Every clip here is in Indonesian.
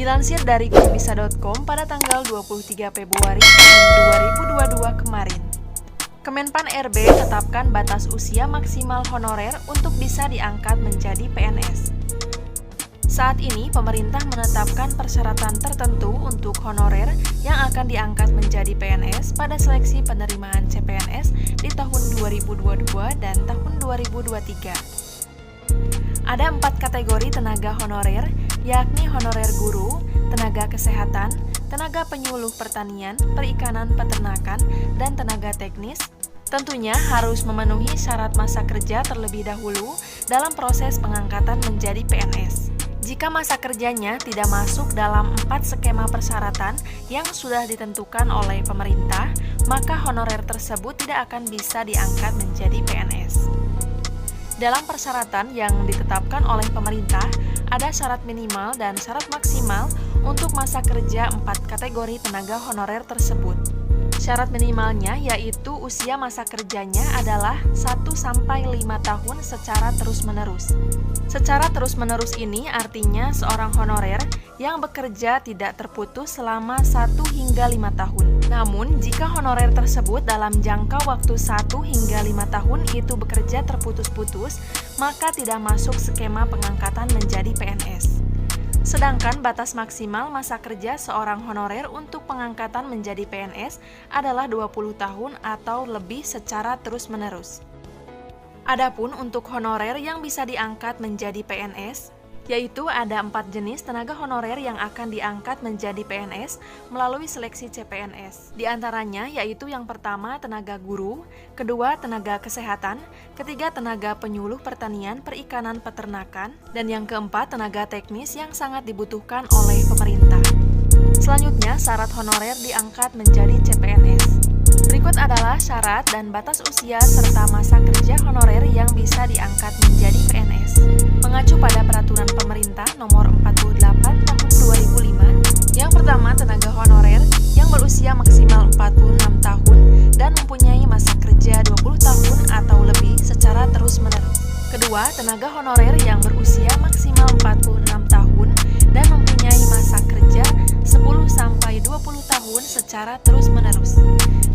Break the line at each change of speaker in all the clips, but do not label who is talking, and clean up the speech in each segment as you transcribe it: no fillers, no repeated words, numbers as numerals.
Dilansir dari Kombisa.com pada tanggal 23 Februari tahun 2022 kemarin, Kemenpan RB tetapkan batas usia maksimal honorer untuk bisa diangkat menjadi PNS. Saat ini, pemerintah menetapkan persyaratan tertentu untuk honorer yang akan diangkat menjadi PNS pada seleksi penerimaan CPNS di tahun 2022 dan tahun 2023. Ada 4 kategori tenaga honorer, yakni honorer guru, tenaga kesehatan, tenaga penyuluh pertanian, perikanan, peternakan, dan tenaga teknis. Tentunya harus memenuhi syarat masa kerja terlebih dahulu dalam proses pengangkatan menjadi PNS. Jika masa kerjanya tidak masuk dalam 4 skema persyaratan yang sudah ditentukan oleh pemerintah, maka honorer tersebut tidak akan bisa diangkat menjadi PNS. Dalam persyaratan yang ditetapkan oleh pemerintah, ada syarat minimal dan syarat maksimal untuk masa kerja 4 kategori tenaga honorer tersebut. Syarat minimalnya yaitu usia masa kerjanya adalah 1-5 tahun secara terus-menerus. Secara terus-menerus ini artinya seorang honorer yang bekerja tidak terputus selama 1 hingga 5 tahun. Namun, jika honorer tersebut dalam jangka waktu 1 hingga 5 tahun itu bekerja terputus-putus, maka tidak masuk skema pengangkatan menjadi PNS. Sedangkan batas maksimal masa kerja seorang honorer untuk pengangkatan menjadi PNS adalah 20 tahun atau lebih secara terus-menerus. Adapun untuk honorer yang bisa diangkat menjadi PNS, yaitu ada 4 jenis tenaga honorer yang akan diangkat menjadi PNS melalui seleksi CPNS. Di antaranya yaitu yang pertama tenaga guru, kedua tenaga kesehatan, ketiga tenaga penyuluh pertanian, perikanan, peternakan, dan yang keempat tenaga teknis yang sangat dibutuhkan oleh pemerintah. Selanjutnya, syarat honorer diangkat menjadi CPNS. Berikut adalah syarat dan batas usia serta masa kerja honorer yang bisa diangkat menjadi PNS. Mengacu pada Peraturan Pemerintah Nomor 48 Tahun 2005, yang pertama tenaga honorer yang berusia maksimal 46 tahun dan mempunyai masa kerja 20 tahun atau lebih secara terus-menerus. Kedua, tenaga honorer yang berusia maksimal 46 tahun dan mempunyai masa kerja 10-20 tahun secara terus-menerus.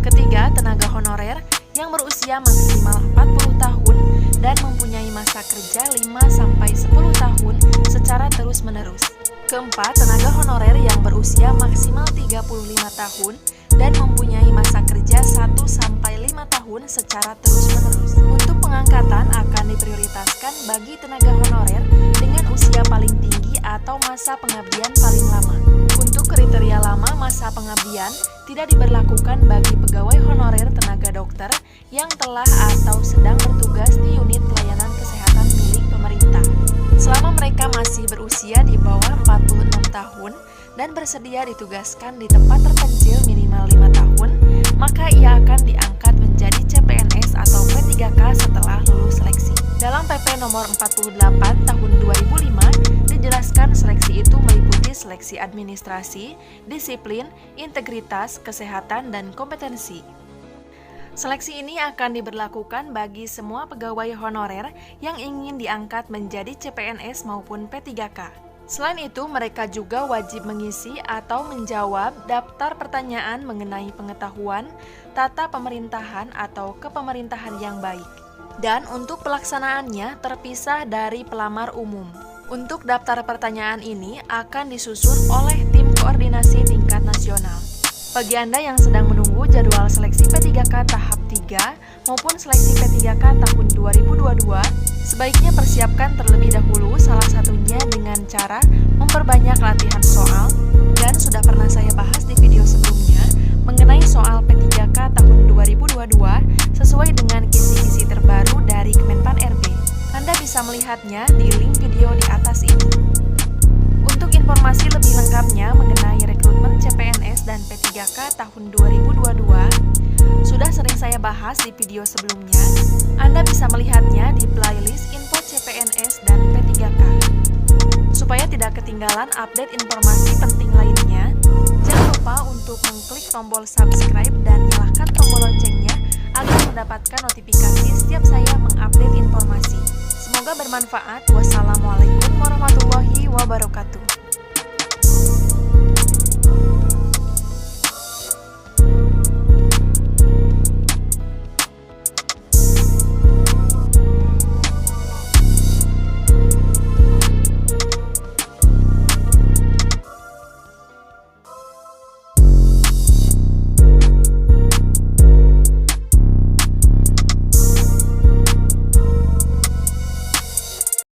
Ketiga, tenaga honorer yang berusia maksimal 40 tahun dan mempunyai masa kerja 5-10 tahun secara terus-menerus. Keempat, tenaga honorer yang berusia maksimal 35 tahun dan mempunyai masa kerja 1-5 tahun secara terus-menerus. Untuk pengangkatan akan diprioritaskan bagi tenaga honorer dengan usia paling tinggi atau masa pengabdian paling lama. Untuk kriteria lama masa pengabdian tidak diberlakukan bagi pegawai honorer tenaga dokter yang telah atau sedang bertugas di unit pelayanan kesehatan milik pemerintah. Selama mereka masih berusia di bawah 46 tahun dan bersedia ditugaskan di tempat terpencil minimal 5 tahun, maka ia akan diangkat menjadi CPNS atau P3K setelah lulus seleksi. Dalam PP Nomor 48 Tahun 2005 dijelaskan seleksi itu meliputi seleksi administrasi, disiplin, integritas, kesehatan, dan kompetensi. Seleksi ini akan diberlakukan bagi semua pegawai honorer yang ingin diangkat menjadi CPNS maupun P3K. Selain itu, mereka juga wajib mengisi atau menjawab daftar pertanyaan mengenai pengetahuan, tata pemerintahan atau kepemerintahan yang baik. Dan untuk pelaksanaannya terpisah dari pelamar umum. Untuk daftar pertanyaan ini akan disusun oleh tim koordinasi tingkat nasional. Bagi Anda yang sedang menunggu jadwal seleksi P3K tahap 3 maupun seleksi P3K tahun 2022, sebaiknya persiapkan terlebih dahulu, salah satunya dengan cara memperbanyak latihan soal, dan sudah pernah saya bahas di video sebelumnya mengenai soal P3K tahun 2022 sesuai dengan kisi-kisi terbaru dari Kemenpan RB. Anda bisa melihatnya di link video di atas ini. Untuk informasi lebih lengkapnya mengenai rekrutmen CPNS dan P3K tahun 2022, sudah sering saya bahas di video sebelumnya. Anda bisa melihatnya di playlist info CPNS dan P3K. Supaya tidak ketinggalan update informasi penting lainnya, jangan lupa untuk mengklik tombol subscribe dan nyalakan tombol loncengnya agar mendapatkan notifikasi setiap saya mengupdate informasi. Semoga bermanfaat. Wassalamualaikum warahmatullahi wabarakatuh.